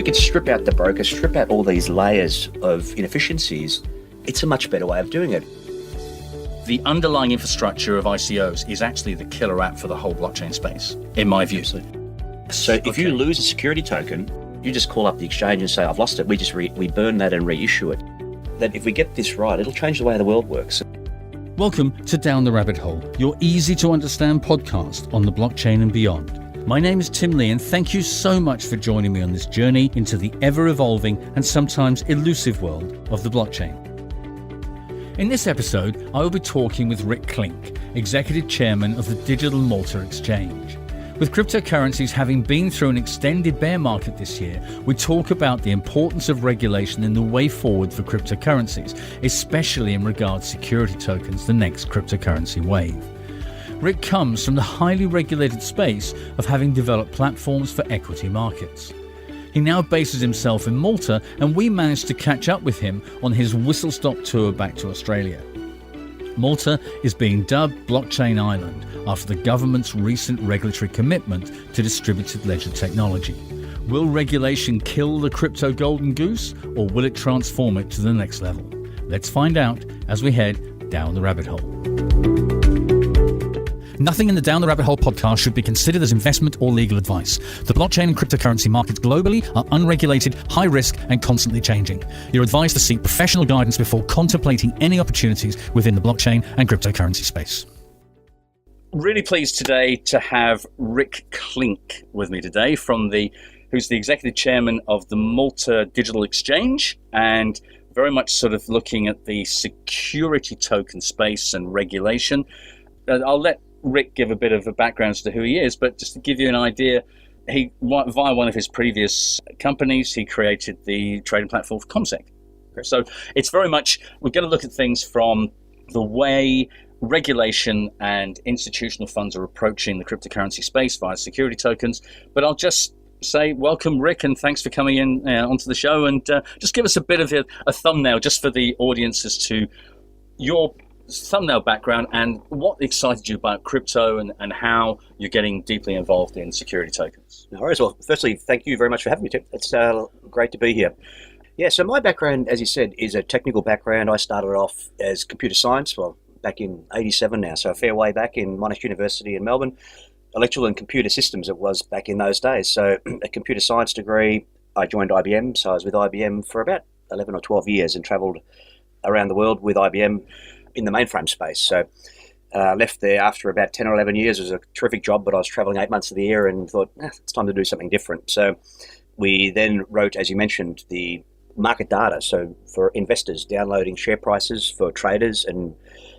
can strip out the broker, strip out all these layers of inefficiencies, it's a much better way of doing it. The underlying infrastructure of ICOs is actually the killer app for the whole blockchain space, in my view. Absolutely. So if you lose a security token, you just call up the exchange and say, I've lost it. We burn that and reissue it. That if we get this right, it'll change the way the world works. Welcome to Down the Rabbit Hole, your easy-to-understand podcast on the blockchain and beyond. My name is Tim Lee, and thank you so much for joining me on this journey into the ever-evolving and sometimes elusive world of the blockchain. In this episode, I will be talking with Rick Klink, Executive Chairman of the Digital Malta Exchange. With cryptocurrencies having been through an extended bear market this year, we talk about the importance of regulation in the way forward for cryptocurrencies, especially in regards to security tokens, the next cryptocurrency wave. Rick comes from the highly regulated space of having developed platforms for equity markets. He now bases himself in Malta, and we managed to catch up with him on his whistle-stop tour back to Australia. Malta is being dubbed Blockchain Island after the government's recent regulatory commitment to distributed ledger technology. Will regulation kill the crypto golden goose, or will it transform it to the next level? Let's find out as we head down the rabbit hole. Nothing in the Down the Rabbit Hole podcast should be considered as investment or legal advice. The blockchain and cryptocurrency markets globally are unregulated, high risk, and constantly changing. You're advised to seek professional guidance before contemplating any opportunities within the blockchain and cryptocurrency space. Really pleased today to have Rick Klink with me today, who's the Executive Chairman of the Malta Digital Exchange, and very much sort of looking at the security token space and regulation. I'll let Rick give a bit of a background as to who he is, but just to give you an idea, via one of his previous companies, he created the trading platform for ComSec. So it's very much, we're going to look at things from the way regulation and institutional funds are approaching the cryptocurrency space via security tokens. But I'll just say welcome, Rick, and thanks for coming in onto the show, and just give us a bit of a thumbnail just for the audience as to your thumbnail background and what excited you about crypto and how you're getting deeply involved in security tokens. All right. Well, firstly, thank you very much for having me, Tim. It's great to be here. Yeah, so my background, as you said, is a technical background. I started off as computer science, back in 87 now, so a fair way back in Monash University in Melbourne. Electrical and computer systems it was back in those days. So a computer science degree, I joined IBM, so I was with IBM for about 11 or 12 years and travelled around the world with IBM in the mainframe space. So left there after about 10 or 11 years. It was a terrific job, but I was traveling 8 months of the year and thought, it's time to do something different. So we then wrote, as you mentioned, the market data. So for investors, downloading share prices for traders and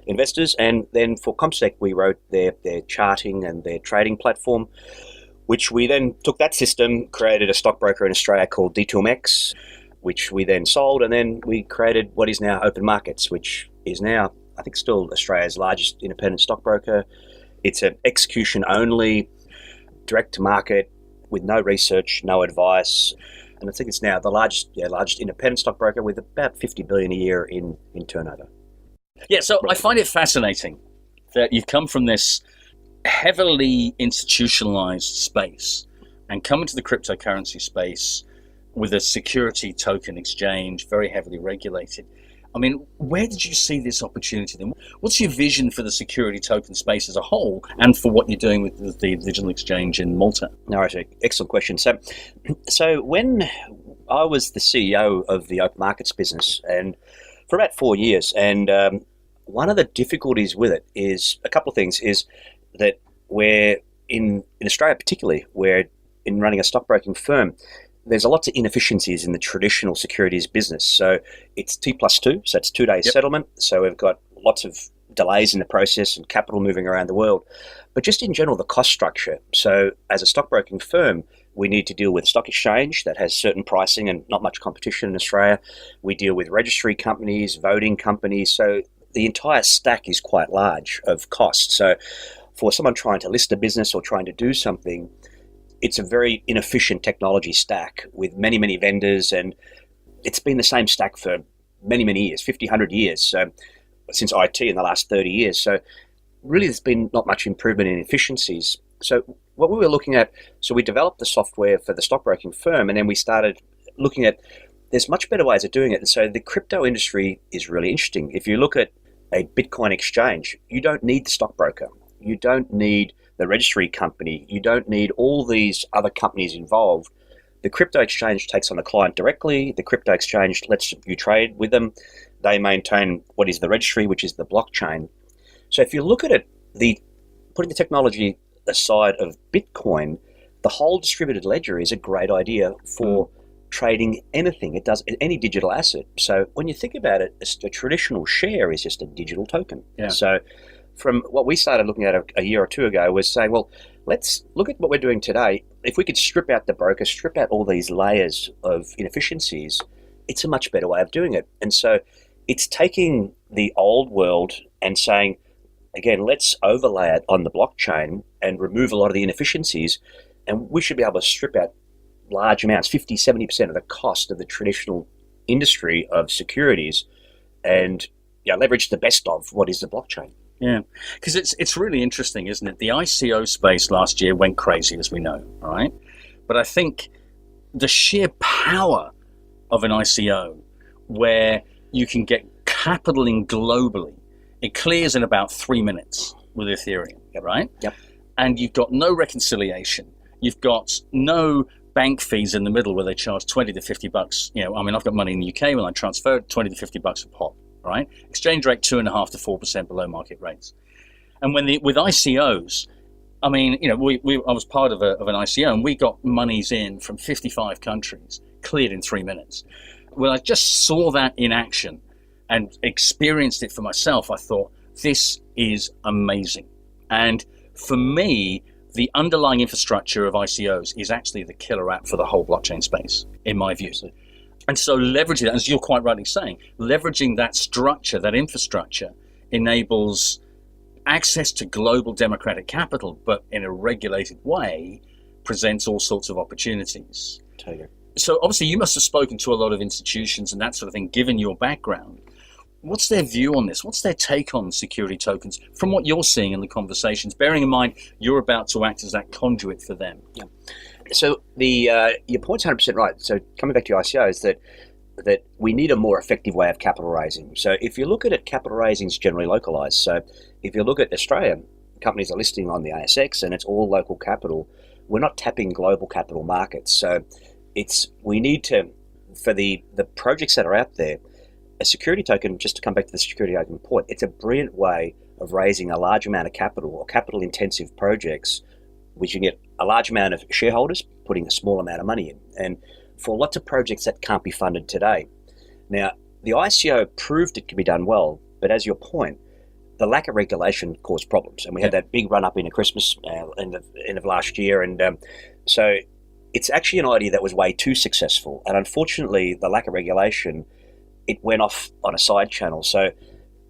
investors. And then for ComSec, we wrote their charting and their trading platform, which we then took that system, created a stockbroker in Australia called D2MX, which we then sold. And then we created what is now Open Markets, which is now, I think, still Australia's largest independent stockbroker. It's an execution-only, direct-to-market, with no research, no advice, and I think it's now the largest independent stockbroker with about 50 billion a year in turnover. Yeah, so I find it fascinating that you've come from this heavily institutionalized space and come into the cryptocurrency space with a security token exchange, very heavily regulated. I mean, where did you see this opportunity then? What's your vision for the security token space as a whole and for what you're doing with the digital exchange in Malta? No, excellent question. So when I was the CEO of the Open Markets business and for about 4 years, and one of the difficulties with it is a couple of things, is that we're in Australia particularly, we're in running a stockbroking firm, there's lots of inefficiencies in the traditional securities business. So it's T+2, so it's 2 days settlement. So we've got lots of delays in the process and capital moving around the world. But just in general, the cost structure. So as a stockbroking firm, we need to deal with stock exchange that has certain pricing and not much competition in Australia. We deal with registry companies, voting companies. So the entire stack is quite large of cost. So for someone trying to list a business or trying to do something, it's a very inefficient technology stack with many, many vendors, and it's been the same stack for many, many years, 50, 100 years, so since IT in the last 30 years. So really there's been not much improvement in efficiencies. So what we were looking at, so we developed the software for the stockbroking firm, and then we started looking at, there's much better ways of doing it. And so the crypto industry is really interesting. If you look at a Bitcoin exchange, you don't need the stockbroker. You don't need the registry company. You don't need all these other companies involved. The crypto exchange takes on the client directly. The crypto exchange lets you trade with them. They maintain what is the registry, which is the blockchain. So if you look at it, putting the technology aside of Bitcoin, the whole distributed ledger is a great idea for trading anything. It does any digital asset. So when you think about it, a traditional share is just a digital token. Yeah. So from what we started looking at a year or two ago was saying, well, let's look at what we're doing today. If we could strip out the broker, strip out all these layers of inefficiencies, it's a much better way of doing it. And so it's taking the old world and saying, again, let's overlay it on the blockchain and remove a lot of the inefficiencies. And we should be able to strip out large amounts, 50, 70% of the cost of the traditional industry of securities and leverage the best of what is the blockchain. Yeah, because it's really interesting, isn't it? The ICO space last year went crazy, as we know, right? But I think the sheer power of an ICO where you can get capital in globally, it clears in about 3 minutes with Ethereum, right? Yep. And you've got no reconciliation. You've got no bank fees in the middle where they charge 20 to 50 bucks. I've got money in the UK when I transfer it, 20 to 50 bucks a pop. Right, exchange rate 2.5% to 4% below market rates, and with ICOs, I was part of an ICO and we got monies in from 55 countries cleared in 3 minutes. When I just saw that in action and experienced it for myself, I thought this is amazing. And for me, the underlying infrastructure of ICOs is actually the killer app for the whole blockchain space, in my view. And so leveraging that, as you're quite rightly saying, leveraging that structure, that infrastructure, enables access to global democratic capital, but in a regulated way, presents all sorts of opportunities. Totally. So obviously you must have spoken to a lot of institutions and that sort of thing, given your background. What's their view on this? What's their take on security tokens from what you're seeing in the conversations, bearing in mind you're about to act as that conduit for them? Yeah. So your point's 100% right. So coming back to ICOs, that we need a more effective way of capital raising. So if you look at it, capital raising is generally localized. So if you look at Australia, companies are listing on the ASX and it's all local capital. We're not tapping global capital markets. So we need to, for the projects that are out there, a security token, just to come back to the security token point, it's a brilliant way of raising a large amount of capital or capital intensive projects, which you get a large amount of shareholders putting a small amount of money in. And for lots of projects that can't be funded today. Now, the ICO proved it can be done well, but as your point, the lack of regulation caused problems. And we had that big run up into Christmas in the end of last year. And so it's actually an idea that was way too successful. And unfortunately, the lack of regulation, it went off on a side channel. So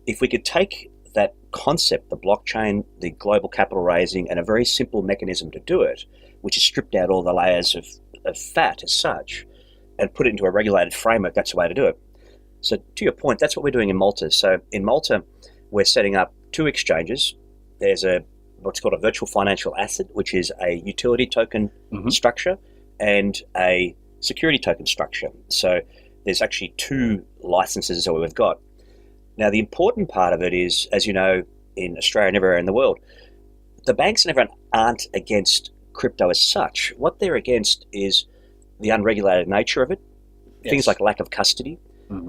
if we could take that concept, the blockchain, the global capital raising, and a very simple mechanism to do it, which is stripped out all the layers of fat as such, and put it into a regulated framework, that's the way to do it. So to your point, that's what we're doing in Malta. So in Malta, we're setting up 2 exchanges. There's what's called a virtual financial asset, which is a utility token structure, and a security token structure. So there's actually 2 licenses that we've got. Now, the important part of it is, as you know, in Australia and everywhere in the world, the banks and everyone aren't against crypto as such. What they're against is the unregulated nature of it, things like lack of custody.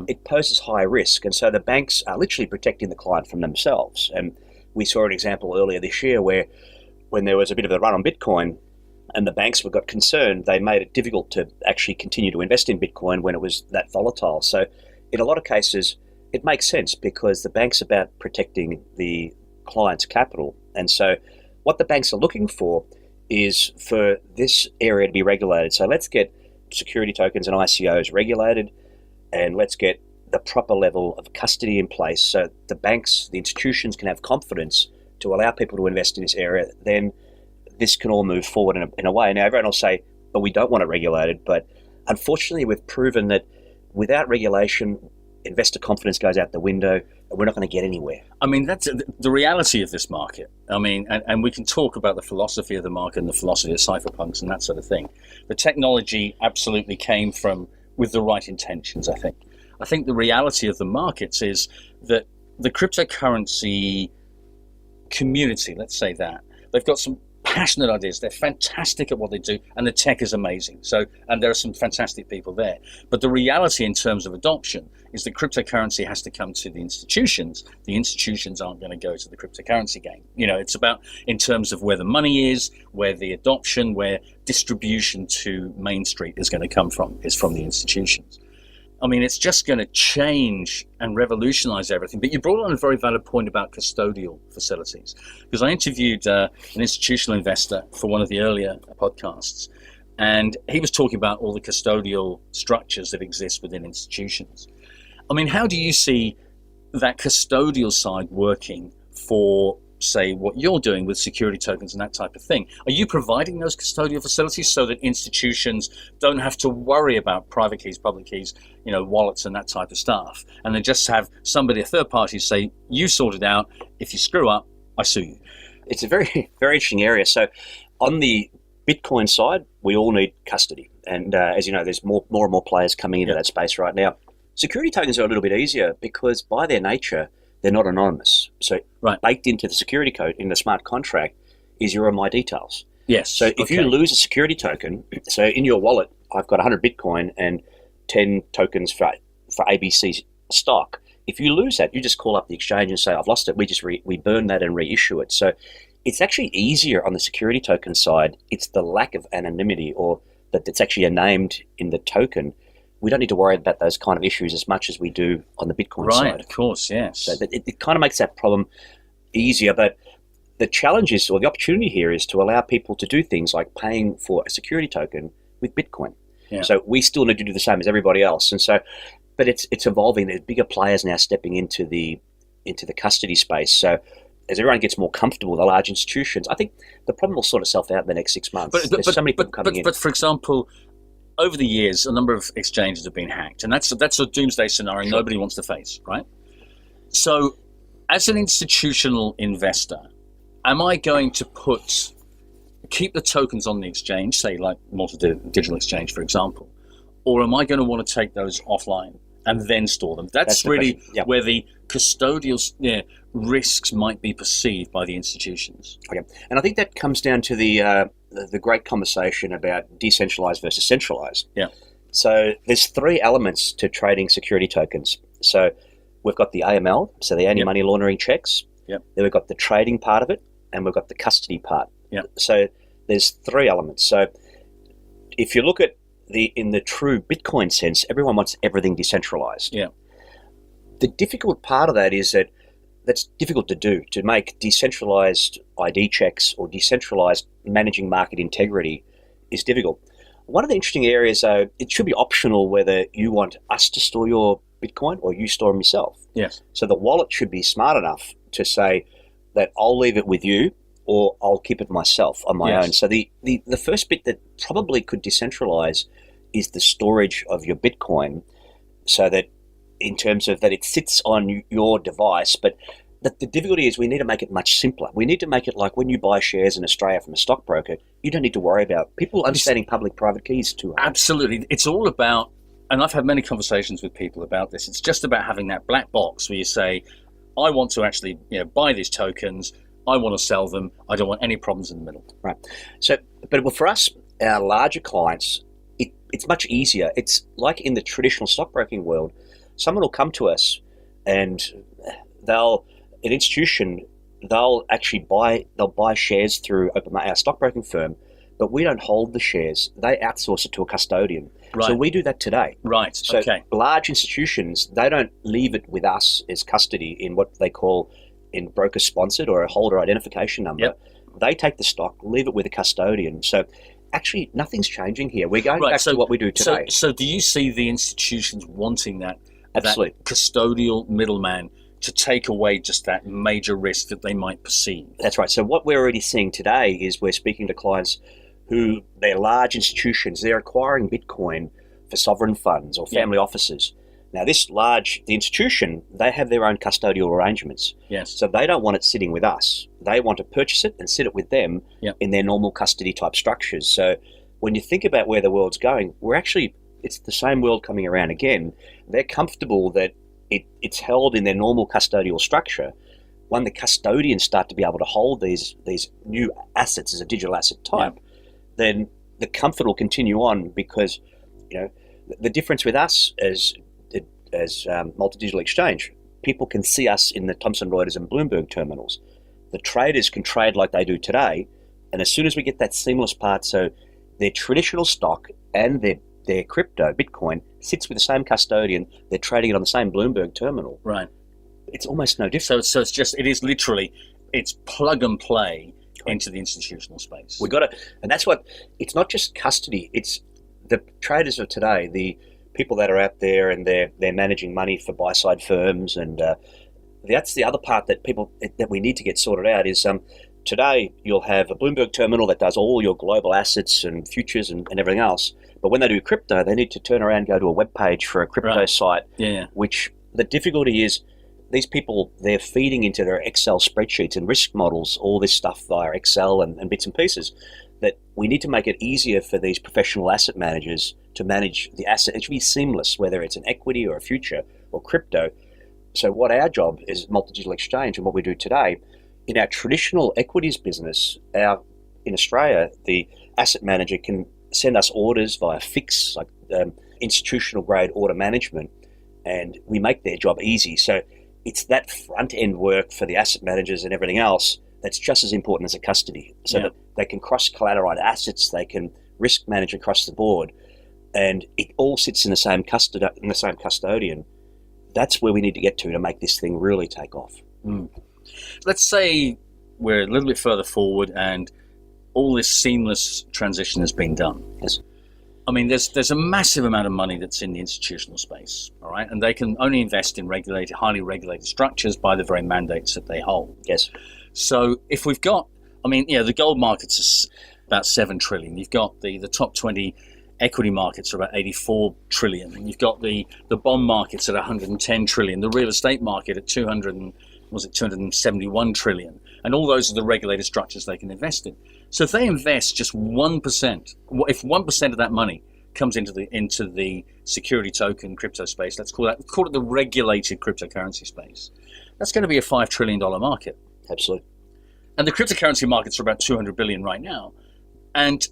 It poses high risk. And so the banks are literally protecting the client from themselves. And we saw an example earlier this year where when there was a bit of a run on Bitcoin and the banks got concerned, they made it difficult to actually continue to invest in Bitcoin when it was that volatile. So in a lot of cases, it makes sense because the bank's about protecting the client's capital. And so what the banks are looking for is for this area to be regulated. So let's get security tokens and ICOs regulated, and let's get the proper level of custody in place so the banks, the institutions can have confidence to allow people to invest in this area. Then this can all move forward in a way. Now, everyone will say, but we don't want it regulated. But unfortunately, we've proven that without regulation, investor confidence goes out the window, and we're not going to get anywhere. I mean, that's the reality of this market. I mean, and we can talk about the philosophy of the market and the philosophy of cypherpunks and that sort of thing. The technology absolutely came from with the right intentions, I think. I think the reality of the markets is that the cryptocurrency community, let's say that, they've got some passionate ideas. They're fantastic at what they do, and the tech is amazing. So, and there are some fantastic people there. But the reality in terms of adoption is that cryptocurrency has to come to the institutions. The institutions aren't going to go to the cryptocurrency game. You know, it's about in terms of where the money is, where the adoption, where distribution to Main Street is going to come from, is from the institutions. I mean, it's just going to change and revolutionize everything. But you brought on a very valid point about custodial facilities, because I interviewed an institutional investor for one of the earlier podcasts, and he was talking about all the custodial structures that exist within institutions. I mean, how do you see that custodial side working for, say, what you're doing with security tokens and that type of thing? Are you providing those custodial facilities so that institutions don't have to worry about private keys, public keys, you know, wallets and that type of stuff, and then just have somebody, a third party, say, you sort it out. If you screw up, I sue you? It's a very, very interesting area. So on the Bitcoin side, we all need custody. And as you know, there's more and more players coming into that space right now. Security tokens are a little bit easier because by their nature, they're not anonymous. So baked into the security code in the smart contract is your my details. Yes. So if you lose a security token, so in your wallet, I've got 100 Bitcoin and 10 tokens for ABC stock. If you lose that, you just call up the exchange and say, I've lost it. We burn that and reissue it. So it's actually easier on the security token side. It's the lack of anonymity, or that it's actually named in the token. We don't need to worry about those kind of issues as much as we do on the Bitcoin side. Right, of course, yes. So it kind of makes that problem easier. But the challenge is, or the opportunity here is to allow people to do things like paying for a security token with Bitcoin. Yeah. So we still need to do the same as everybody else. And so, but it's evolving. There's bigger players now stepping into the custody space. So as everyone gets more comfortable with the large institutions, I think the problem will sort itself out in the next 6 months. There's so many people coming in. But for example, over the years, a number of exchanges have been hacked, and that's a doomsday scenario nobody wants to face, right? So, as an institutional investor, am I going to keep the tokens on the exchange, say like Malta Digital Exchange, for example, or am I going to want to take those offline and then store them? That's really where the custodial risks might be perceived by the institutions. Okay, and I think that comes down to the great conversation about decentralized versus centralized. Yeah. So there's 3 elements to trading security tokens. So we've got the AML, so the anti-money laundering checks. Yep. Then we've got the trading part of it, and we've got the custody part. Yep. So there's 3 elements. So if you look at in the true Bitcoin sense, everyone wants everything decentralized. Yeah. The difficult part of that is that's difficult to do, to make decentralized ID checks or decentralized managing market integrity is difficult. One of the interesting areas, though, it should be optional whether you want us to store your Bitcoin or you store them yourself. Yes. So the wallet should be smart enough to say that I'll leave it with you or I'll keep it myself on my own. So the first bit that probably could decentralize is the storage of your Bitcoin, so that in terms of that it sits on your device. But the difficulty is we need to make it much simpler. We need to make it like when you buy shares in Australia from a stockbroker, you don't need to worry about people understanding public-private keys too hard. Absolutely. It's all about, and I've had many conversations with people about this, it's just about having that black box where you say, I want to actually buy these tokens, I want to sell them, I don't want any problems in the middle. Right. So, but for us, our larger clients, it's much easier. It's like in the traditional stockbroking world, someone will come to us and they'll actually buy shares through our stockbroking firm, but we don't hold the shares. They outsource it to a custodian. Right. So we do that today. Right. So okay. Large institutions, they don't leave it with us as custody in what they call in broker sponsored or a holder identification number. Yep. They take the stock, leave it with a custodian. So actually nothing's changing here. We're going back to what we do today. So do you see the institutions wanting that Absolutely. That custodial middleman to take away just that major risk that they might perceive? That's right. So what we're already seeing today is we're speaking to clients who, they're large institutions, they're acquiring Bitcoin for sovereign funds or family offices. Now the institution, they have their own custodial arrangements. Yes. So they don't want it sitting with us. They want to purchase it and sit it with them in their normal custody type structures. So when you think about where the world's going, we're actually it's the same world coming around again. They're comfortable that it's held in their normal custodial structure. When the custodians start to be able to hold these new assets as a digital asset type, then the comfort will continue on, because the difference with us as Malta Digital Exchange, people can see us in the Thomson Reuters and Bloomberg terminals. The traders can trade like they do today, and as soon as we get that seamless part, so their traditional stock and their crypto, Bitcoin, sits with the same custodian, they're trading it on the same Bloomberg terminal. Right. It's almost no different. So it's literally plug and play into the institutional space. We got to, and that's what, it's not just custody, it's the traders of today, the people that are out there and they're managing money for buy-side firms, and that's the other part that we need to get sorted out is today you'll have a Bloomberg terminal that does all your global assets and futures and everything else, but when they do crypto, they need to turn around and go to a web page for a crypto site, which the difficulty is these people, they're feeding into their Excel spreadsheets and risk models, all this stuff via Excel and bits and pieces, that we need to make it easier for these professional asset managers to manage the asset. It should be seamless, whether it's an equity or a future or crypto. So what our job is, Malta Digital Exchange, and what we do today, in our traditional equities business, in Australia, the asset manager can send us orders via FIX, like institutional grade order management, and we make their job easy. So it's that front end work for the asset managers and everything else that's just as important as a custody. So that they can cross collateralize assets, they can risk manage across the board, and it all sits in the same custodian. That's where we need to get to make this thing really take off. Let's say we're a little bit further forward and all this seamless transition has been done. Yes. I mean, there's a massive amount of money that's in the institutional space, all right? And they can only invest in highly regulated structures by the very mandates that they hold. Yes. So if we've got, the gold markets is about 7 trillion. You've got the top 20 equity markets are about 84 trillion. And you've got the bond markets at 110 trillion. The real estate market at 271 trillion. And all those are the regulated structures they can invest in. So if they invest just 1%, if 1% of that money comes into the security token crypto space, let's call it the regulated cryptocurrency space, that's going to be a $5 trillion market. Absolutely. And the cryptocurrency markets are about 200 billion right now. And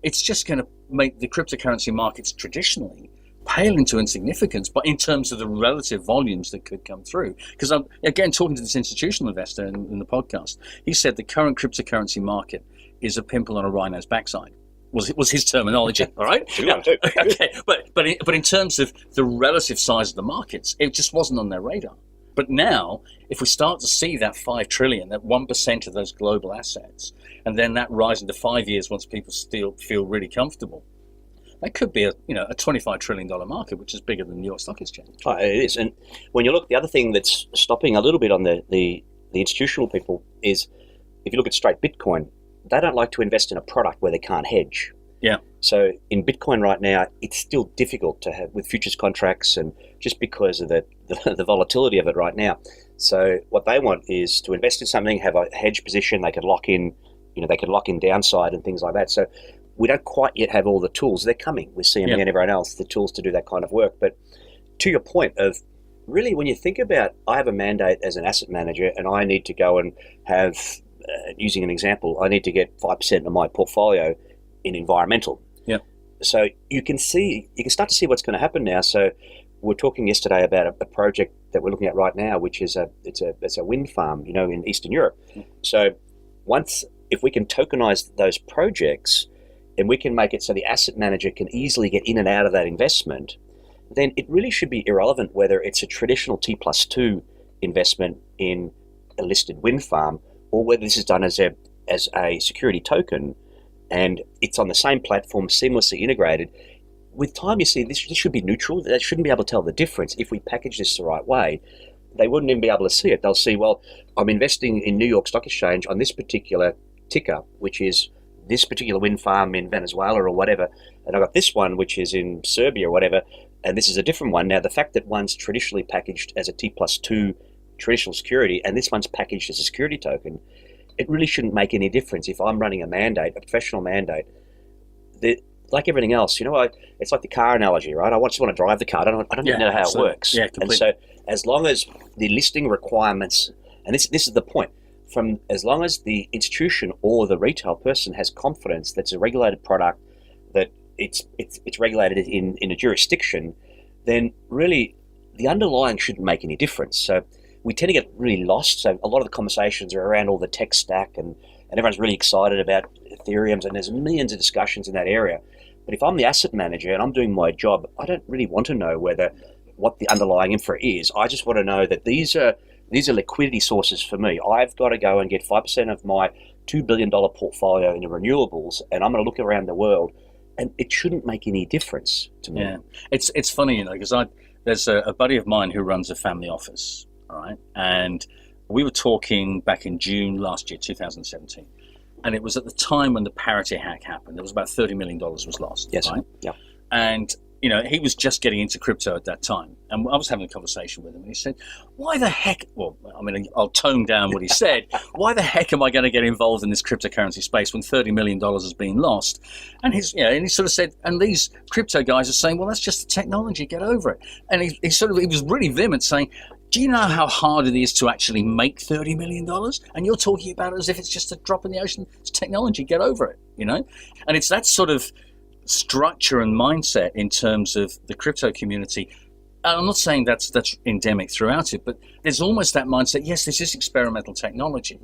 it's just going to make the cryptocurrency markets traditionally pale into insignificance, but in terms of the relative volumes that could come through. Because I'm, again, talking to this institutional investor in the podcast, he said the current cryptocurrency market is a pimple on a rhino's backside. Was his terminology, all right? Okay, but in terms of the relative size of the markets, it just wasn't on their radar. But now, if we start to see that 5 trillion, that 1% of those global assets, and then that rising to 5 years once people still feel really comfortable, that could be a $25 trillion market, which is bigger than the New York Stock Exchange. Oh, it is. And when you look, the other thing that's stopping a little bit on the institutional people is, if you look at straight Bitcoin, they don't like to invest in a product where they can't hedge. Yeah. So in Bitcoin right now, it's still difficult to have with futures contracts, and just because of the volatility of it right now. So what they want is to invest in something, have a hedge position, they could lock in, downside and things like that. So we don't quite yet have all the tools. They're coming with CME and everyone else, the tools to do that kind of work. But to your point of, really, when you think about, I have a mandate as an asset manager and I need to go and have, using an example, I need to get 5% of my portfolio in environmental. Yeah. So you can start to see what's going to happen now. So we were talking yesterday about a project that we're looking at right now, which is it's a wind farm, in Eastern Europe. Yeah. So if we can tokenize those projects and we can make it so the asset manager can easily get in and out of that investment, then it really should be irrelevant whether it's a traditional T+2 investment in a listed wind farm or whether this is done as a security token and it's on the same platform, seamlessly integrated. With time, you see, this should be neutral. They shouldn't be able to tell the difference if we package this the right way. They wouldn't even be able to see it. They'll see, well, I'm investing in New York Stock Exchange on this particular ticker, which is this particular wind farm in Venezuela or whatever, and I've got this one, which is in Serbia or whatever, and this is a different one. Now, the fact that one's traditionally packaged as a T+2 traditional security and this one's packaged as a security token, it really shouldn't make any difference if I'm running a mandate, a professional mandate. like everything else, it's like the car analogy, right? I just want to drive the car. I don't even know how it works. Yeah, completely. And so as long as the listing requirements, and this is the point, as long as the institution or the retail person has confidence that it's a regulated product, that it's regulated in a jurisdiction, then really the underlying shouldn't make any difference. So we tend to get really lost. So a lot of the conversations are around all the tech stack, and everyone's really excited about Ethereum's, and there's millions of discussions in that area. But if I'm the asset manager and I'm doing my job, I don't really want to know what the underlying infra is. I just want to know that these are liquidity sources for me. I've got to go and get 5% of my $2 billion portfolio into renewables, and I'm going to look around the world, and it shouldn't make any difference to me. Yeah, it's funny, because there's a buddy of mine who runs a family office, all right, and we were talking back in June last year, 2017. And it was at the time when the parity hack happened. There was about $30 million was lost. Yes. Right? Yeah. And, he was just getting into crypto at that time. And I was having a conversation with him, and he said, why the heck, well, I'll tone down what he said. Why the heck am I going to get involved in this cryptocurrency space when $30 million has been lost? And and he sort of said, and these crypto guys are saying, well, that's just the technology, get over it. And he was really vehement saying, do you know how hard it is to actually make $30 million? And you're talking about it as if it's just a drop in the ocean. It's technology, get over it, And it's that sort of structure and mindset in terms of the crypto community. And I'm not saying that's endemic throughout it, but there's almost that mindset, yes, this is experimental technology.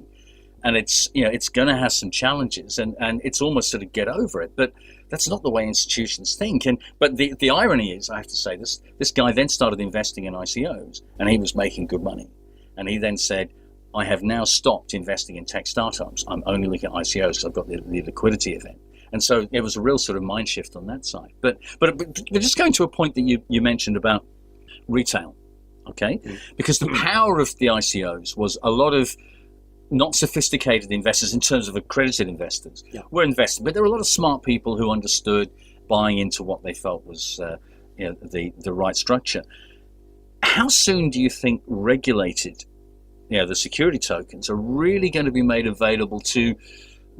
And it's going to have some challenges, and it's almost sort of get over it. But that's not the way institutions think. But the irony is, I have to say, this guy then started investing in ICOs, and he was making good money. And he then said, I have now stopped investing in tech startups. I'm only looking at ICOs because I've got the liquidity event. And so it was a real sort of mind shift on that side. But just going to a point that you mentioned about retail, okay? Because the power of the ICOs was a lot of not sophisticated investors in terms of accredited investors were invested, but there were a lot of smart people who understood buying into what they felt was the right structure. How soon do you think regulated, the security tokens are really going to be made available to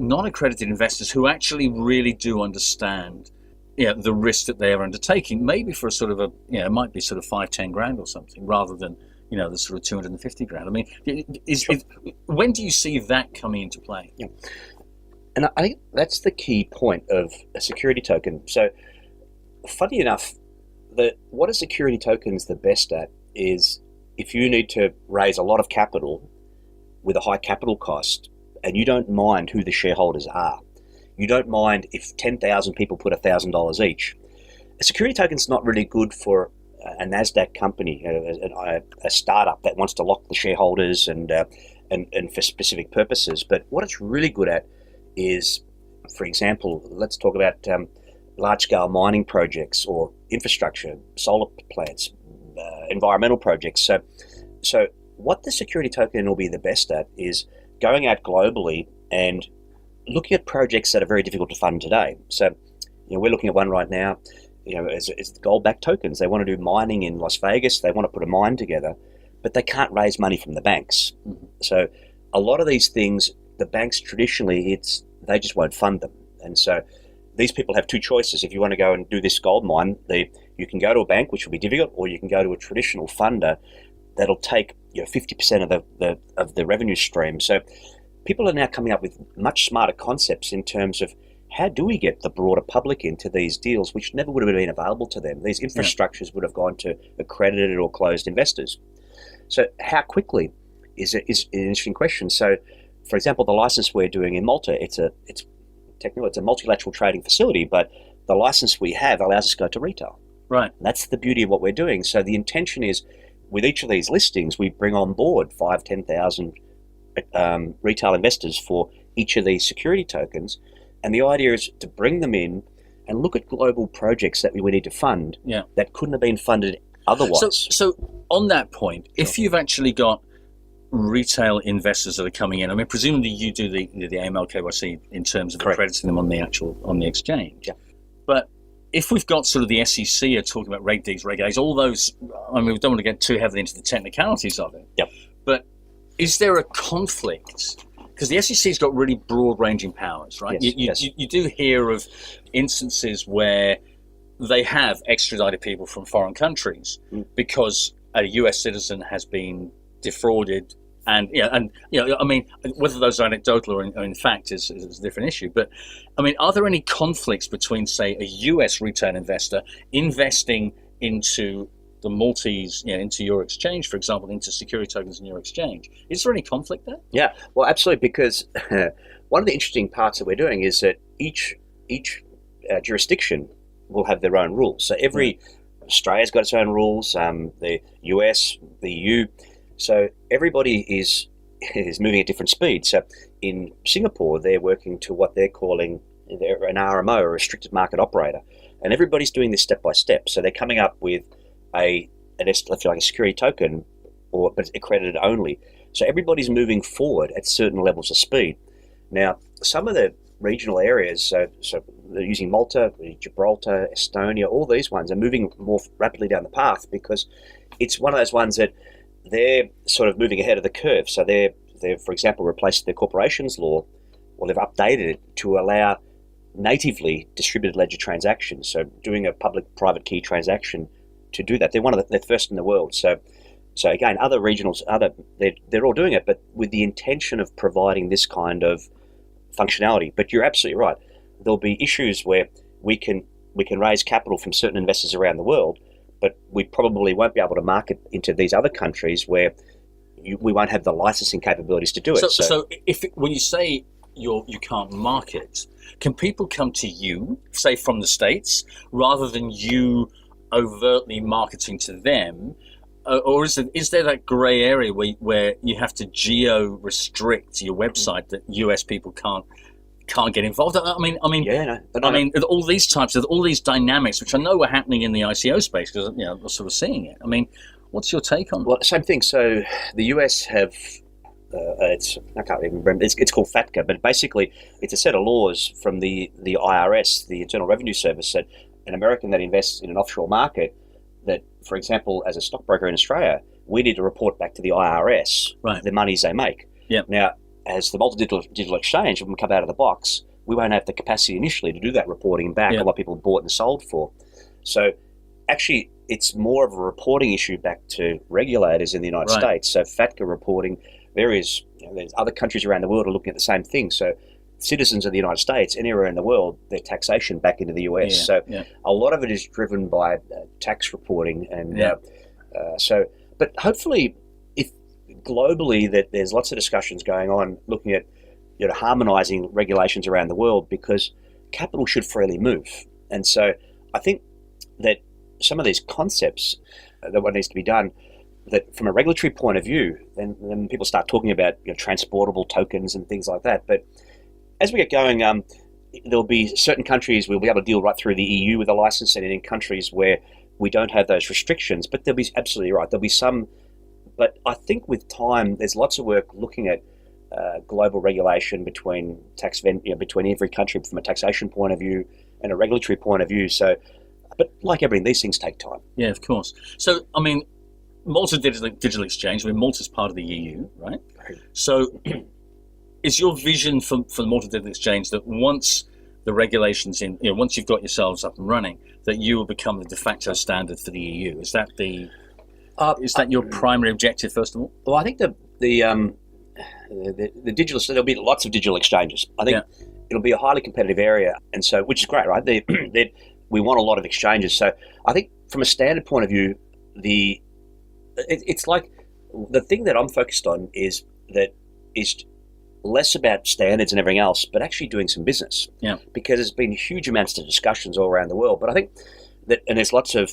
non-accredited investors who actually really do understand the risk that they are undertaking, maybe for a sort of it might be sort of 5-10 grand or something, rather than the sort of 250 grand. I mean, when do you see that coming into play? Yeah. And I think that's the key point of a security token. So, funny enough, what a security token is the best at is if you need to raise a lot of capital with a high capital cost, and you don't mind who the shareholders are. You don't mind if 10,000 people put $1,000 each. A security token's not really good for a NASDAQ company, a startup that wants to lock the shareholders and for specific purposes. But what it's really good at is, for example, let's talk about large-scale mining projects or infrastructure, solar plants, environmental projects. So what the security token will be the best at is going out globally and looking at projects that are very difficult to fund today. So, we're looking at one right now, it's gold-backed tokens. They want to do mining in Las Vegas. They want to put a mine together, but they can't raise money from the banks. Mm-hmm. So a lot of these things, the banks traditionally, they just won't fund them. And so these people have two choices. If you want to go and do this gold mine, you can go to a bank, which will be difficult, or you can go to a traditional funder that'll take 50% of the revenue stream. So people are now coming up with much smarter concepts in terms of how do we get the broader public into these deals, which never would have been available to them. These infrastructures would have gone to accredited or closed investors. So how quickly is an interesting question. So, for example, the license we're doing in Malta, it's a multilateral trading facility, but the license we have allows us to go to retail. Right. And that's the beauty of what we're doing. So the intention is, with each of these listings, we bring on board 5,000-10,000 retail investors for each of these security tokens. And the idea is to bring them in and look at global projects that we need to fund that couldn't have been funded otherwise. So on that point, if you've actually got retail investors that are coming in, I mean, presumably you do the AML KYC in terms of accrediting them on the exchange. Yeah. But if we've got sort of the SEC are talking about Reg Ds, Reg As, all those, I mean, we don't want to get too heavily into the technicalities of it. Yep. But is there a conflict because the SEC's got really broad-ranging powers, right? Yes, you do hear of instances where they have extradited people from foreign countries because a US citizen has been defrauded. I mean, whether those are anecdotal or in fact is a different issue. But I mean, are there any conflicts between, say, a US retail investor investing into the Maltese, into your exchange, for example, into security tokens in your exchange? Is there any conflict there? Yeah, well, absolutely, because one of the interesting parts that we're doing is that each jurisdiction will have their own rules. So Australia's got its own rules, the US, the EU. So everybody is moving at different speeds. So in Singapore, they're working to what they're calling an RMO, a restricted market operator, and everybody's doing this step by step. So they're coming up with a security token, but it's accredited only. So everybody's moving forward at certain levels of speed. Now, some of the regional areas, so they're using Malta, Gibraltar, Estonia, all these ones are moving more rapidly down the path because it's one of those ones that they're sort of moving ahead of the curve. So they've, for example, replaced their corporations law, or they've updated it to allow natively distributed ledger transactions. So doing a public-private key transaction to do that. They're first in the world. So again, other regionals, they're all doing it, but with the intention of providing this kind of functionality. But you're absolutely right. There'll be issues where we can raise capital from certain investors around the world, but we probably won't be able to market into these other countries where we won't have the licensing capabilities to do it. So when you say you can't market, can people come to you, say from the States, rather than you overtly marketing to them? Or is there that grey area where you have to geo-restrict your website that US people can't get involved? I mean, all these types of all these dynamics, which I know are happening in the ICO space because we're sort of seeing it. I mean, what's your take on that? Well, same thing. So the US have I can't even remember. It's called FATCA, but basically it's a set of laws from the IRS, the Internal Revenue Service, that an American that invests in an offshore market, that, for example, as a stockbroker in Australia, we need to report back to the IRS the monies they make. Yep. Now, as the Malta Digital Exchange, when we come out of the box, we won't have the capacity initially to do that reporting back on what people bought and sold for. So actually, it's more of a reporting issue back to regulators in the United States. So FATCA reporting, there's other countries around the world are looking at the same thing. So citizens of the United States, anywhere in the world, their taxation back into the US. A lot of it is driven by tax reporting. But hopefully, if globally that there's lots of discussions going on looking at harmonizing regulations around the world, because capital should freely move. And so I think that some of these concepts that what needs to be done, that from a regulatory point of view, then people start talking about transportable tokens and things like that. But as we get going, there'll be certain countries we'll be able to deal right through the EU with a license, and in countries where we don't have those restrictions. But there'll be absolutely right. There'll be some, but I think with time, there's lots of work looking at global regulation between between every country from a taxation point of view and a regulatory point of view. So, but like everything, these things take time. Yeah, of course. So, I mean, Malta Digital Exchange. Malta's part of the EU, right? So, is your vision for the Malta Digital Exchange that once the regulations once you've got yourselves up and running, that you will become the de facto standard for the EU? Is that your primary objective, first of all? Well, I think the digital, so there'll be lots of digital exchanges. I think it'll be a highly competitive area, and so, which is great, right? We want a lot of exchanges. So I think from a standard point of view, it's like the thing that I'm focused on is less about standards and everything else, but actually doing some business. Yeah. Because there's been huge amounts of discussions all around the world. But I think that, and there's lots of,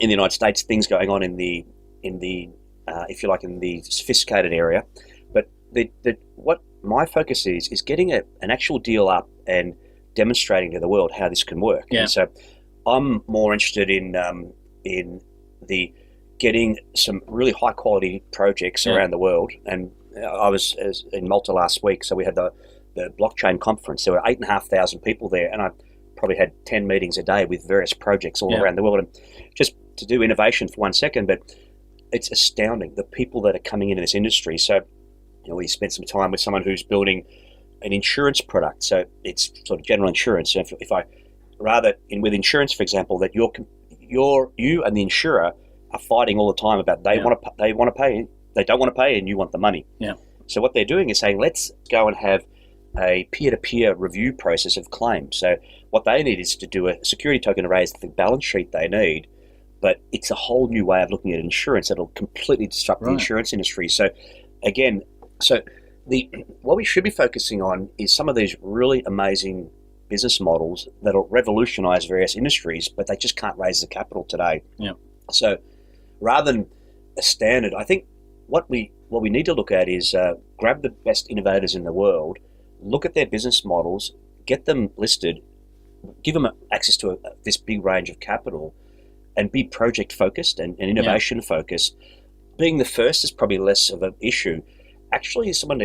in the United States, things going on in the if you like, in the sophisticated area. But what my focus is getting an actual deal up and demonstrating to the world how this can work. Yeah. And so I'm more interested in the getting some really high quality projects around the world. And I was in Malta last week, so we had the blockchain conference. There were 8,500 people there, and I probably had 10 meetings a day with various projects all around the world. And just to do innovation for 1 second, but it's astounding the people that are coming into this industry. So we spent some time with someone who's building an insurance product. So it's sort of general insurance. So if I with insurance, for example, that you and the insurer are fighting all the time about they don't want to pay, and you want the money. Yeah. So what they're doing is saying, let's go and have a peer-to-peer review process of claims. So what they need is to do a security token to raise the balance sheet they need, but it's a whole new way of looking at insurance that'll completely disrupt the insurance industry. So again, what we should be focusing on is some of these really amazing business models that'll revolutionize various industries, but they just can't raise the capital today. Yeah. So rather than a standard, I think what we need to look at is grab the best innovators in the world, look at their business models, get them listed, give them access to this big range of capital, and be project focused and innovation focused. Being the first is probably less of an issue. Actually, someone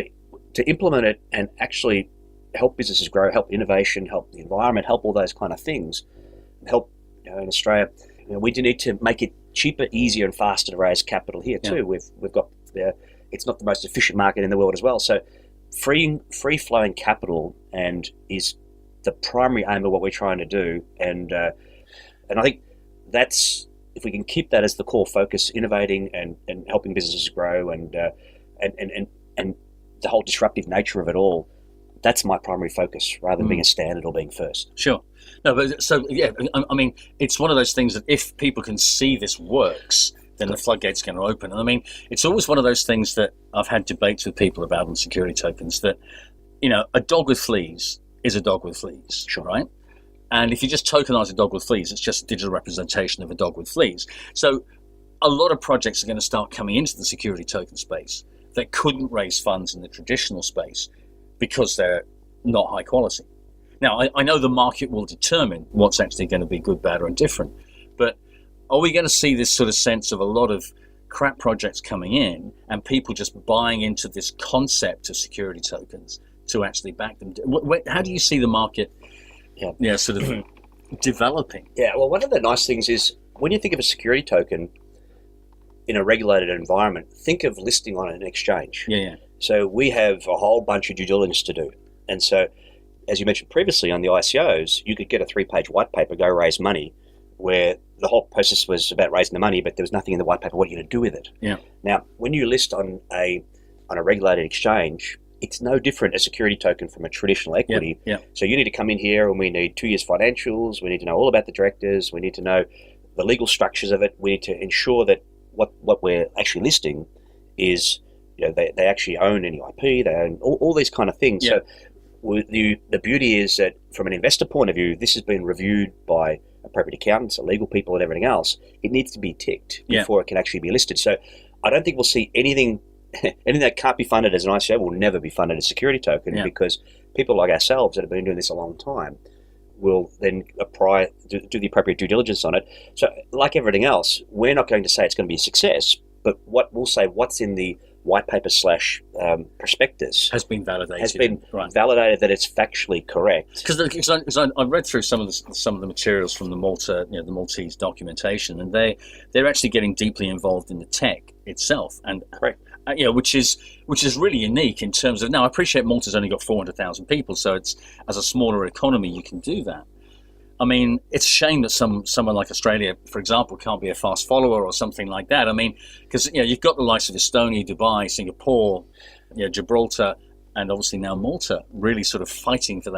to implement it and actually help businesses grow, help innovation, help the environment, help all those kind of things. Help in Australia, we do need to make it cheaper, easier, and faster to raise capital here too. We've got it's not the most efficient market in the world as well. So free flowing capital is the primary aim of what we're trying to do, and I think that's, if we can keep that as the core focus, innovating and helping businesses grow and the whole disruptive nature of it all, that's my primary focus rather than being a standard or being first. Sure. No, but so yeah, I mean, it's one of those things that if people can see this works, then the floodgate's going to open. And I mean, it's always one of those things that I've had debates with people about on security tokens, that, a dog with fleas is a dog with fleas, sure, right? And if you just tokenize a dog with fleas, it's just a digital representation of a dog with fleas. So a lot of projects are going to start coming into the security token space that couldn't raise funds in the traditional space because they're not high quality. Now, I know the market will determine what's actually going to be good, bad, or indifferent, but are we going to see this sort of sense of a lot of crap projects coming in and people just buying into this concept of security tokens to actually back them? How do you see the market sort of developing? Yeah, well, one of the nice things is when you think of a security token in a regulated environment, think of listing on an exchange. Yeah. So we have a whole bunch of due diligence to do. And so, as you mentioned previously on the ICOs, you could get a 3-page white paper, go raise money, where the whole process was about raising the money, but there was nothing in the white paper what you're going to do with it. Yeah. Now, when you list on a regulated exchange, it's no different a security token from a traditional equity. Yeah. So you need to come in here and we need 2 years financials. We need to know all about the directors. We need to know the legal structures of it. We need to ensure that what we're actually listing is, they actually own any IP. They own all these kind of things. Yeah. So the beauty is that from an investor point of view, this has been reviewed by appropriate accountants, legal people, and everything else. It needs to be ticked before it can actually be listed. So I don't think we'll see anything that can't be funded as an ICO will never be funded as a security token, because people like ourselves that have been doing this a long time will then do the appropriate due diligence on it. So like everything else, we're not going to say it's going to be a success, but what we'll say, what's in the white paper / prospectus has been validated. Has been validated that it's factually correct. Because I read through some of the materials from the the Maltese documentation, and they're actually getting deeply involved in the tech itself, and correct. Which is really unique in terms of, now I appreciate Malta's only got 400,000 people, so it's, as a smaller economy, you can do that. I mean, it's a shame that someone like Australia, for example, can't be a fast follower or something like that. I mean, because you've got the likes of Estonia, Dubai, Singapore, Gibraltar, and obviously now Malta, really sort of fighting for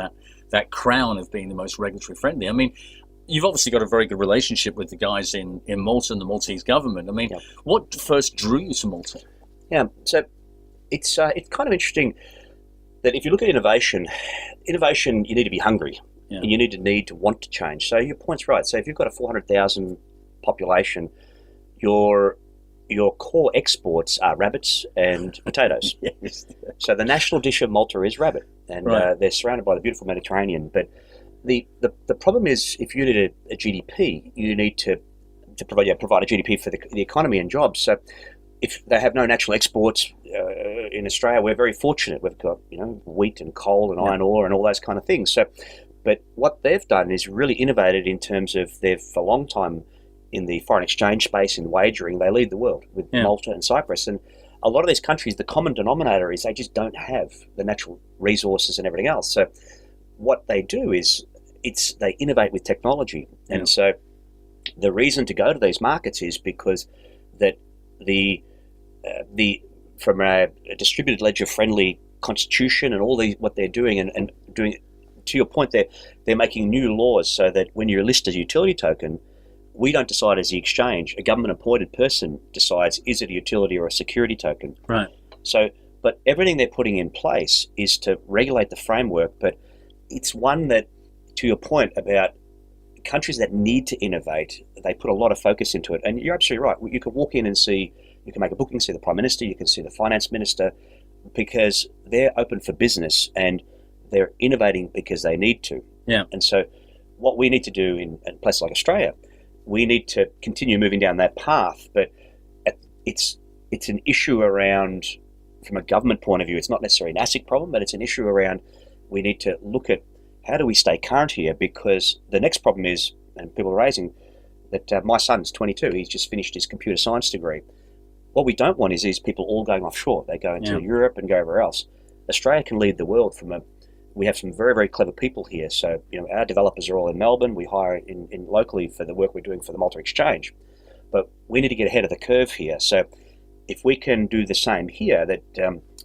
that crown of being the most regulatory friendly. I mean, you've obviously got a very good relationship with the guys in Malta and the Maltese government. I mean, what first drew you to Malta? Yeah, so it's kind of interesting that if you look at innovation, you need to be hungry. Yeah. And you need to want to change. So your point's right. So if you've got a 400,000 population, your core exports are rabbits and potatoes. Yes. So the national dish of Malta is rabbit, and they're surrounded by the beautiful Mediterranean. But the problem is, if you need a GDP, you need to provide a GDP for the economy and jobs. So if they have no natural exports in Australia, we're very fortunate. We've got wheat and coal and iron ore and all those kind of things. So. But what they've done is really innovated in terms of they've, for a long time in the foreign exchange space, in wagering, they lead the world with Malta and Cyprus. And a lot of these countries, the common denominator is they just don't have the natural resources and everything else. So what they do is they innovate with technology. And so the reason to go to these markets is because that from a distributed ledger friendly constitution and all these what they're doing and doing, to your point, they're making new laws so that when you list a utility token, we don't decide as the exchange. A government appointed person decides, is it a utility or a security token? Right. So, but everything they're putting in place is to regulate the framework, but it's one that, to your point about countries that need to innovate, they put a lot of focus into it. And you're absolutely right. You can walk in and see, you can make a booking, see the Prime Minister, you can see the Finance Minister, because they're open for business and they're innovating because they need to. Yeah. And so what we need to do in places like Australia, we need to continue moving down that path, but it's an issue around, from a government point of view, it's not necessarily an ASIC problem, but it's an issue around we need to look at how do we stay current here, because the next problem is, and people are raising, that my son's 22, he's just finished his computer science degree. What we don't want is these people all going offshore. They go into Europe and go everywhere else. Australia can lead the world we have some very, very clever people here. So, our developers are all in Melbourne. We hire in locally for the work we're doing for the Malta Exchange. But we need to get ahead of the curve here. So if we can do the same here, that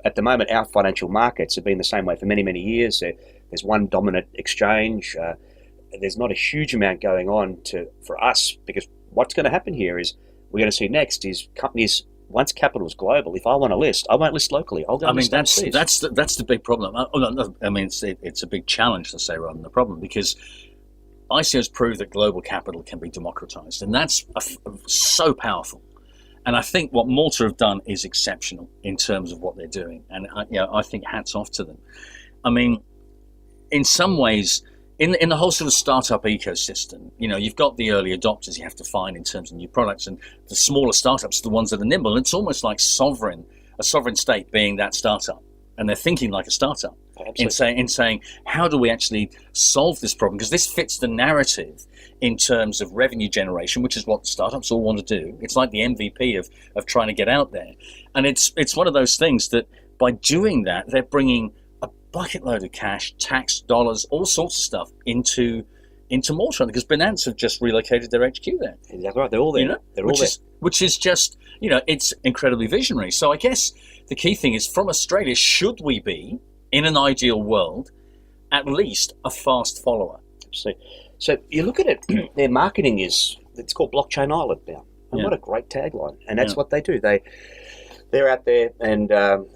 at the moment our financial markets have been the same way for many, many years. There's one dominant exchange. There's not a huge amount going on for us, because what's going to happen here is we're going to see next is companies, once capital is global, if I want to list, I won't list locally. I'll go list overseas. That's the big problem. It's a big challenge to say rather than the problem, because ICOs prove that global capital can be democratized, and that's so powerful. And I think what Malta have done is exceptional in terms of what they're doing, and I think hats off to them. I mean, in some ways, in the whole sort of startup ecosystem, you've got the early adopters you have to find in terms of new products, and the smaller startups are the ones that are nimble. And it's almost like a sovereign state being that startup, and they're thinking like a startup. Absolutely. in saying, how do we actually solve this problem? Because this fits the narrative in terms of revenue generation, which is what startups all want to do. It's like the MVP of trying to get out there. And it's one of those things that by doing that, they're bringing a bucket load of cash, tax dollars, all sorts of stuff into Malta, because Binance have just relocated their HQ there. Exactly right. They're all there. Which is just, it's incredibly visionary. So I guess the key thing is, from Australia, should we be, in an ideal world, at least a fast follower? So you look at it, their marketing it's called Blockchain Island now. And what a great tagline. And that's what they do. They're out there and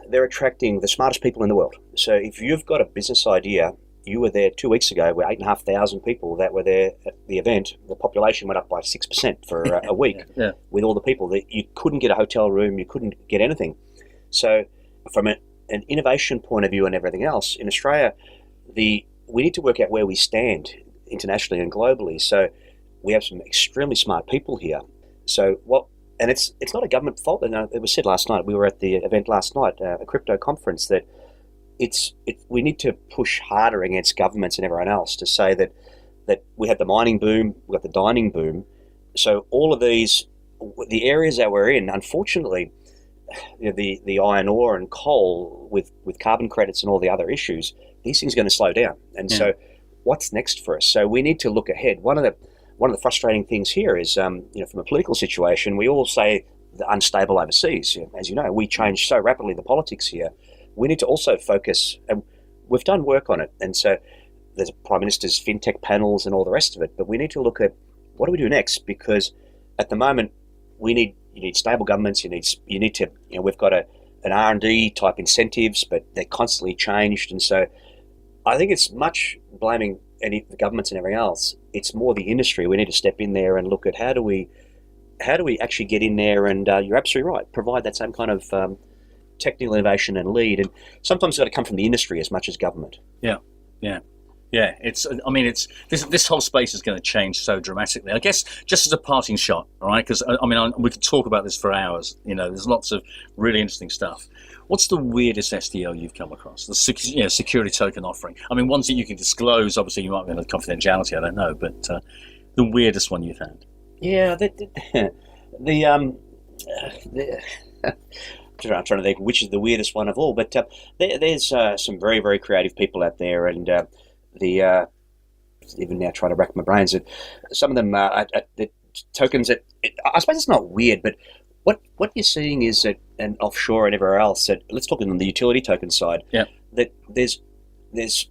they're attracting the smartest people in the world. So if you've got a business idea, you were there 2 weeks ago, where 8,500 people that were there at the event, the population went up by 6% for a week with all the people. That you couldn't get a hotel room, you couldn't get anything. So from an innovation point of view and everything else, in Australia, we need to work out where we stand internationally and globally. So we have some extremely smart people here. So and it's not a government fault. It was said last night. We were at the event last night, a crypto conference, that we need to push harder against governments and everyone else to say that we had the mining boom, we got the dining boom. So all of these, the areas that we're in, unfortunately, the iron ore and coal with carbon credits and all the other issues, these things are going to slow down. And so what's next for us? So we need to look ahead. One of the frustrating things here is, from a political situation, we all say the unstable overseas. As you know, we change so rapidly the politics here. We need to also focus, and we've done work on it. And so there's Prime Minister's fintech panels and all the rest of it. But we need to look at what do we do next? Because at the moment, you need stable governments. You need to we've got an R&D type incentives, but they're constantly changed. And so I think it's much blaming the governments and everything else. It's more the industry. We need to step in there and look at how do we actually get in there, and you're absolutely right, provide that same kind of technical innovation and lead. And sometimes it's got to come from the industry as much as government. Yeah. This whole space is going to change so dramatically. I guess just as a parting shot, all right? Because we could talk about this for hours. There's lots of really interesting stuff. What's the weirdest SDL you've come across? The security token offering. Ones that you can disclose. Obviously, you might be under confidentiality. I don't know, but the weirdest one you've had. Yeah, trying to think which is the weirdest one of all, but there's some very, very creative people out there, and the even now trying to rack my brains. Some of them are the tokens that I suppose it's not weird, but what you're seeing is that, and offshore and everywhere else, that let's talk on the utility token side. Yeah. That there's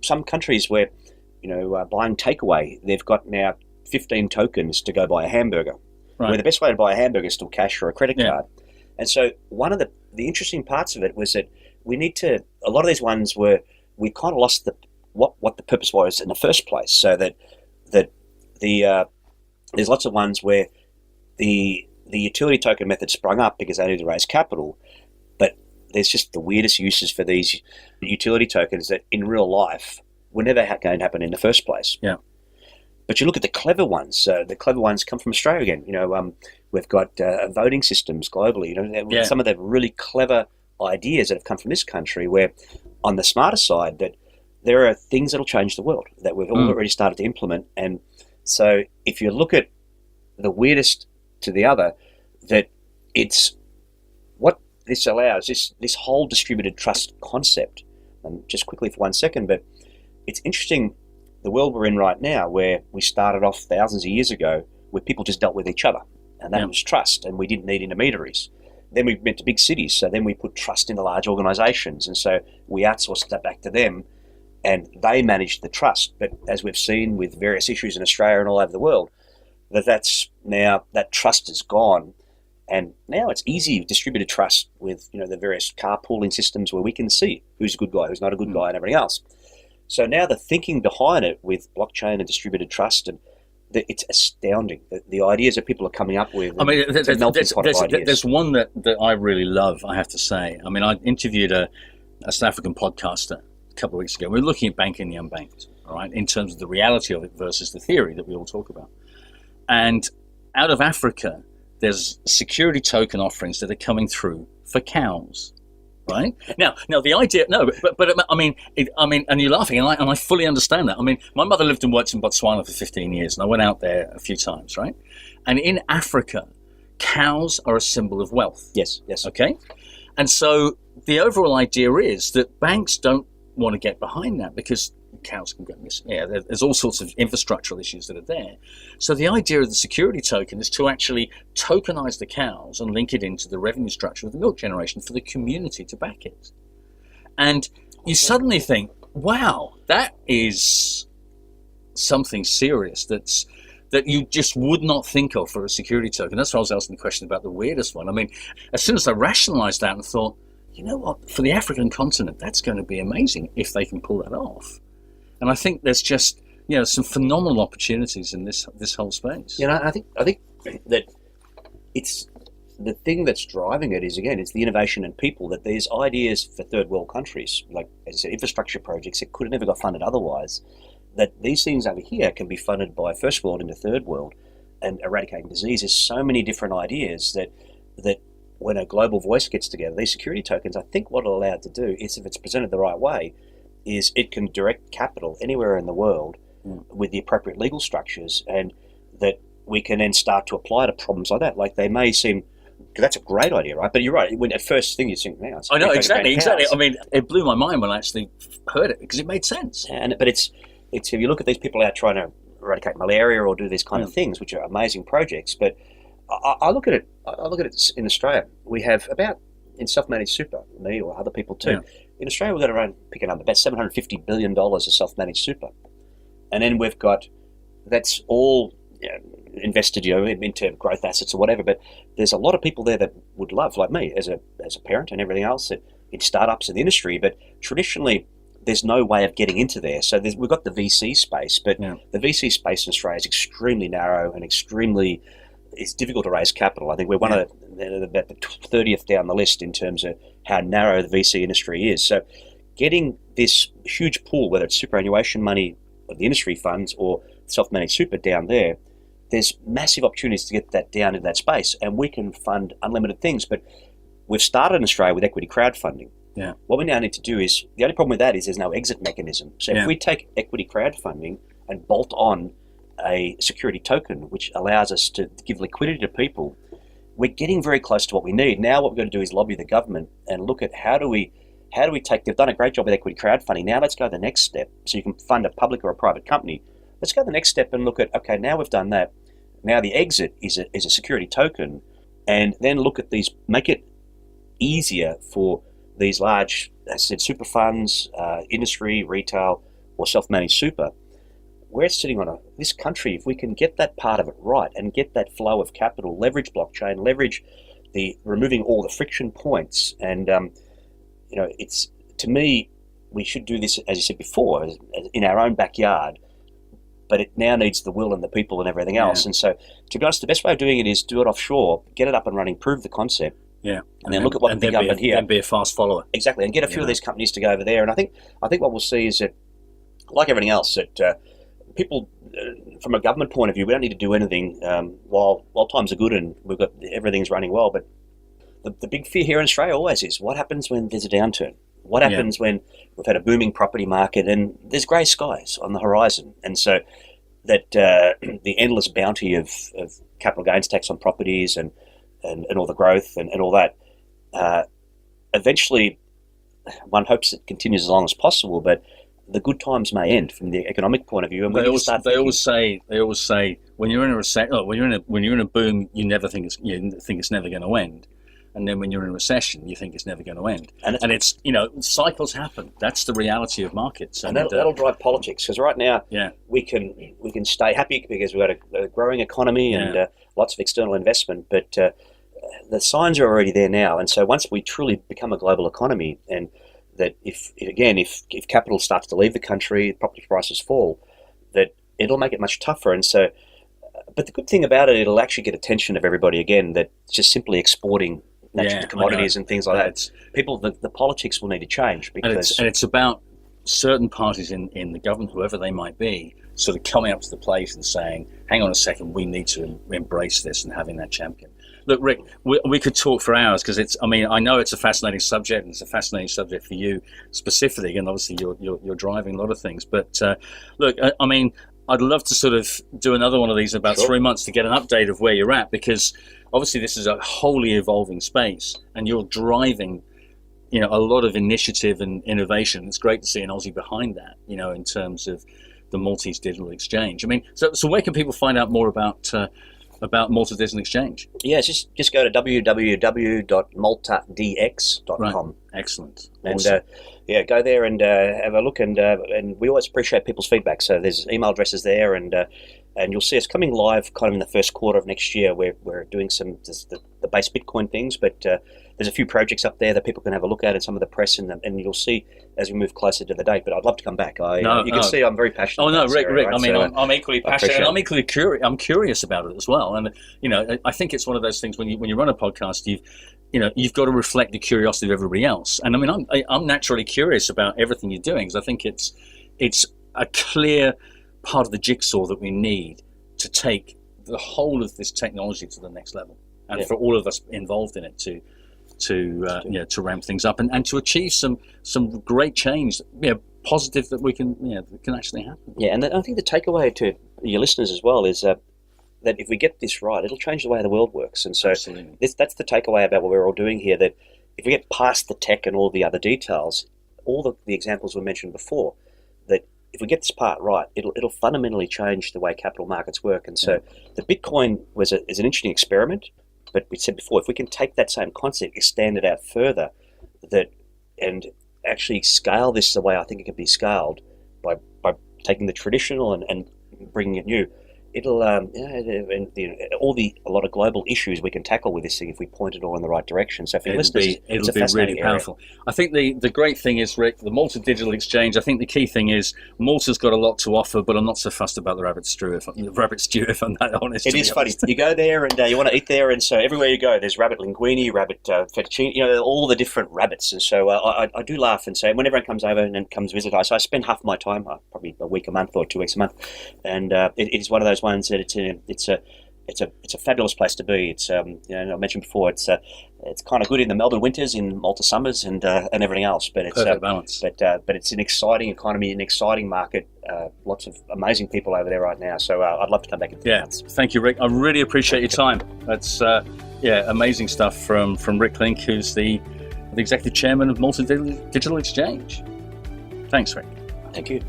some countries where buying takeaway, they've got now 15 tokens to go buy a hamburger. Right. Where the best way to buy a hamburger is still cash or a credit card. And so one of the interesting parts of it was that we need to, a lot of these ones were, we kind of lost what the purpose was in the first place. So that there's lots of ones where the utility token method sprung up because they needed to raise capital, but there's just the weirdest uses for these utility tokens that in real life were never going to happen in the first place. Yeah. But you look at the clever ones. The clever ones come from Australia again. We've got voting systems globally. Some of the really clever ideas that have come from this country. Where, on the smarter side, that there are things that'll change the world that we've already started to implement. And so, if you look at the weirdest to the other, that it's what this allows. This whole distributed trust concept. And just quickly for 1 second, but it's interesting. The world we're in right now, where we started off thousands of years ago, where people just dealt with each other, and that was trust, and we didn't need intermediaries. Then we went to big cities, so then we put trust into large organisations, and so we outsourced that back to them, and they managed the trust. But as we've seen with various issues in Australia and all over the world, that's now that trust is gone, and now it's easy distributed trust with the various carpooling systems where we can see who's a good guy, who's not a good guy, and everything else. So now the thinking behind it with blockchain and distributed trust, and it's astounding, the ideas that people are coming up with. I mean, there's one that I really love, I have to say. I mean, I interviewed a South African podcaster a couple of weeks ago. We were looking at banking the unbanked, all right, in terms of the reality of it versus the theory that we all talk about. And out of Africa, there's security token offerings that are coming through for cows. Right now, the idea, but I mean, and you're laughing, and I fully understand that. I mean, my mother lived and worked in Botswana for 15 years, and I went out there a few times, right? And in Africa, cows are a symbol of wealth. Yes. Okay, and so the overall idea is that banks don't want to get behind that because cows can go missing. Yeah, there's all sorts of infrastructural issues that are there. So the idea of the security token is to actually tokenize the cows and link it into the revenue structure of the milk generation for the community to back it. And you suddenly think, wow, that is something serious that you just would not think of for a security token. That's why I was asking the question about the weirdest one. I mean, as soon as I rationalized that and thought, you know what, for the African continent, that's going to be amazing if they can pull that off. And I think there's just some phenomenal opportunities in this whole space. I think that it's the thing that's driving it is, again, it's the innovation and people, that there's ideas for third world countries, like, as I said, infrastructure projects that could have never got funded otherwise, that these things over here can be funded by first world into third world and eradicating disease. There's so many different ideas that when a global voice gets together, these security tokens, I think what it'll allow it to do is, if it's presented the right way, is it can direct capital anywhere in the world with the appropriate legal structures, and that we can then start to apply to problems like that. Like, they may seem, because that's a great idea, right? But you're right. When at first thing you think, man, I know exactly. I mean, it blew my mind when I actually heard it because it made sense. But it's if you look at these people out trying to eradicate malaria or do these kind of things, which are amazing projects. But I look at it. In Australia, we have about, in self-managed super, me or other people too. Yeah. In Australia, we've got around, pick a number, about $750 billion of self-managed super. And then we've got, that's all invested into growth assets or whatever, but there's a lot of people there that would love, like me, as a parent and everything else, in startups in the industry, but traditionally there's no way of getting into there. So we've got the VC space, but the VC space in Australia is extremely narrow and it's difficult to raise capital. I think we're one of about the 30th down the list in terms of how narrow the VC industry is. So getting this huge pool, whether it's superannuation money of the industry funds or self-managed super down there, there's massive opportunities to get that down in that space, and we can fund unlimited things. But we've started in Australia with equity crowdfunding. Yeah. What we now need to do is, the only problem with that is there's no exit mechanism. So if we take equity crowdfunding and bolt on a security token, which allows us to give liquidity to people, we're getting very close to what we need. Now what we've got to do is lobby the government and look at how do we take, they've done a great job with equity crowdfunding. Now let's go the next step. So you can fund a public or a private company. Let's go the next step and look at, okay, now we've done that. Now the exit is a security token, and then look at these, make it easier for these large, as I said, super funds, industry, retail, or self-managed super. We're sitting on this country, if we can get that part of it right and get that flow of capital, leverage blockchain, leverage removing all the friction points, and it's, to me, we should do this, as you said before, in our own backyard, but it now needs the will and the people and everything else. And so, to be honest, the best way of doing it is do it offshore, get it up and running, prove the concept, and then look at what the big government here. And be a fast follower. Exactly, and get a few of these companies to go over there. And I think what we'll see is that, like everything else, that people, from a government point of view, we don't need to do anything while times are good and everything's running well. But the big fear here in Australia always is, what happens when there's a downturn? What happens when we've had a booming property market and there's grey skies on the horizon? And so that the endless bounty of capital gains tax on properties and all the growth and all that, eventually one hopes it continues as long as possible, but the good times may end from the economic point of view. And they always say when you're in a recession, when you're in a boom, you think it's never going to end. And then when you're in a recession, you think it's never going to end. And it's cycles happen. That's the reality of markets. And that'll drive politics, because right now we can stay happy because we've got a growing economy and lots of external investment. But the signs are already there now. And so once we truly become a global economy, and that if capital starts to leave the country, property prices fall, that it'll make it much tougher. And so, but the good thing about it, it'll actually get attention of everybody again, that just simply exporting natural commodities and things like that. The politics will need to change, because and it's about certain parties in the government, whoever they might be, sort of coming up to the plate and saying, hang on a second, we need to embrace this, and having that champion. Look, Rick, we could talk for hours, because I know it's a fascinating subject, and it's a fascinating subject for you specifically, and obviously you're driving a lot of things. But look, I'd love to sort of do another one of these in about 3 months to get an update of where you're at, because obviously this is a wholly evolving space, and you're driving, a lot of initiative and innovation. It's great to see an Aussie behind that, in terms of the Maltese Digital Exchange. So where can people find out more about Malta Digital Exchange? Yeah, just go to www.maltadx.com. Right. Excellent. And awesome. Go there and have a look, and we always appreciate people's feedback. So there's email addresses there, and you'll see us coming live kind of in the first quarter of next year. We're doing the base Bitcoin things, but there's a few projects up there that people can have a look at, and some of the press, and you'll see as we move closer to the date. But I'd love to come back. You can see I'm very passionate. Oh no, Rick! Right? I'm equally passionate, and I'm equally curious. I'm curious about it as well. And I think it's one of those things when you run a podcast, you've got to reflect the curiosity of everybody else. And I'm naturally curious about everything you're doing, because I think it's a clear part of the jigsaw that we need to take the whole of this technology to the next level, and for all of us involved in it to ramp things up and to achieve some great change, positive, that we can that can actually happen. Yeah, and I think the takeaway to your listeners as well is that if we get this right, it'll change the way the world works. And so that's the takeaway about what we're all doing here, that if we get past the tech and all the other details, all the examples we mentioned before, that if we get this part right, it'll fundamentally change the way capital markets work. And so the Bitcoin is an interesting experiment, but we said before, if we can take that same concept, extend it out further, and actually scale this the way I think it can be scaled by taking the traditional and bringing it new, it'll a lot of global issues we can tackle with this thing if we point it all in the right direction. So for listeners, it'll be really powerful. I think the great thing is, Rick, the Malta Digital Exchange, I think the key thing is Malta's got a lot to offer, but I'm not so fussed about the rabbit stew, if I'm that honest. It is funny. You go there and you want to eat there, and so everywhere you go, there's rabbit linguine, rabbit fettuccine, all the different rabbits. And so I do laugh and say, when everyone comes over and comes visit, I spend half my time, probably a week a month or 2 weeks a month, and it is one of those ones that it's a fabulous place to be. It's I mentioned before, it's kind of good in the Melbourne winters, in Malta summers, and everything else. But it's perfect balance. But it's an exciting economy, an exciting market. Lots of amazing people over there right now. So I'd love to come back. Thank you, Rick. I really appreciate your time. That's Yeah, amazing stuff from Rick Klink, who's the executive chairman of Malta Digital Exchange. Thanks, Rick. Thank you.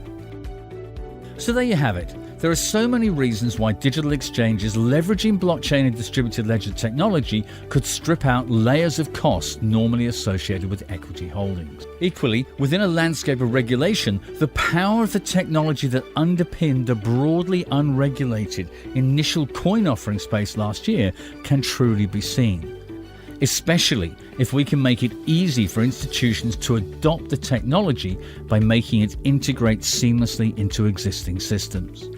So there you have it. There are so many reasons why digital exchanges leveraging blockchain and distributed ledger technology could strip out layers of costs normally associated with equity holdings. Equally, within a landscape of regulation, the power of the technology that underpinned the broadly unregulated initial coin offering space last year can truly be seen. Especially if we can make it easy for institutions to adopt the technology by making it integrate seamlessly into existing systems.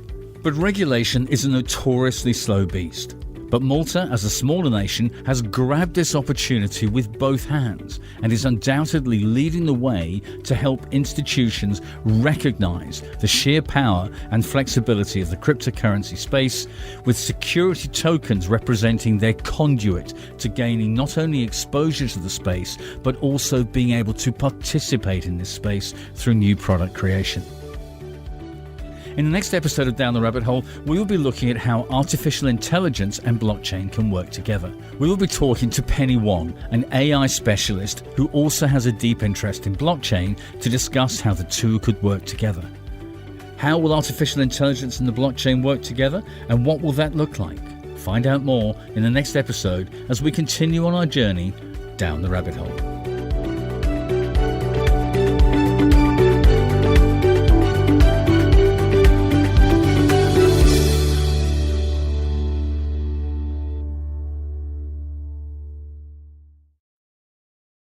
But regulation is a notoriously slow beast. But Malta, as a smaller nation, has grabbed this opportunity with both hands and is undoubtedly leading the way to help institutions recognize the sheer power and flexibility of the cryptocurrency space, with security tokens representing their conduit to gaining not only exposure to the space, but also being able to participate in this space through new product creation. In the next episode of Down the Rabbit Hole, we will be looking at how artificial intelligence and blockchain can work together. We will be talking to Penny Wong, an AI specialist who also has a deep interest in blockchain, to discuss how the two could work together. How will artificial intelligence and the blockchain work together, and what will that look like? Find out more in the next episode as we continue on our journey down the rabbit hole.